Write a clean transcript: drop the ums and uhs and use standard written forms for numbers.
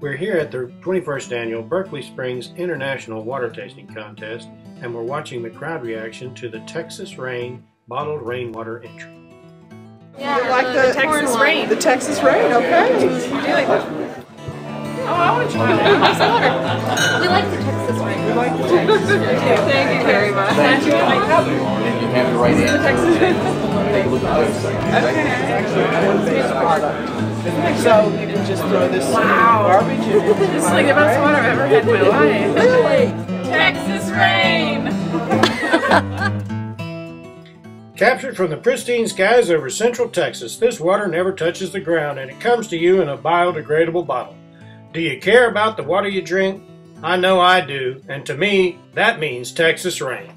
We're here at the 21st Annual Berkeley Springs International Water Tasting Contest, and we're watching the crowd reaction to the Texas Rain bottled rainwater entry. Yeah, you like the Texas Rain. The Texas Rain, okay. You do like that? Oh, I want to try that. Nice water. We like the Texas Rain. We like the Texas Rain. Thank you very much. Thank you. And you have the right The answer. Texas Rain. Okay. So you can just throw this garbage in. This is like the best water I've ever had in my life. Really? Texas Rain! Captured from the pristine skies over central Texas, this water never touches the ground and it comes to you in a biodegradable bottle. Do you care about the water you drink? I know I do, and to me, that means Texas Rain.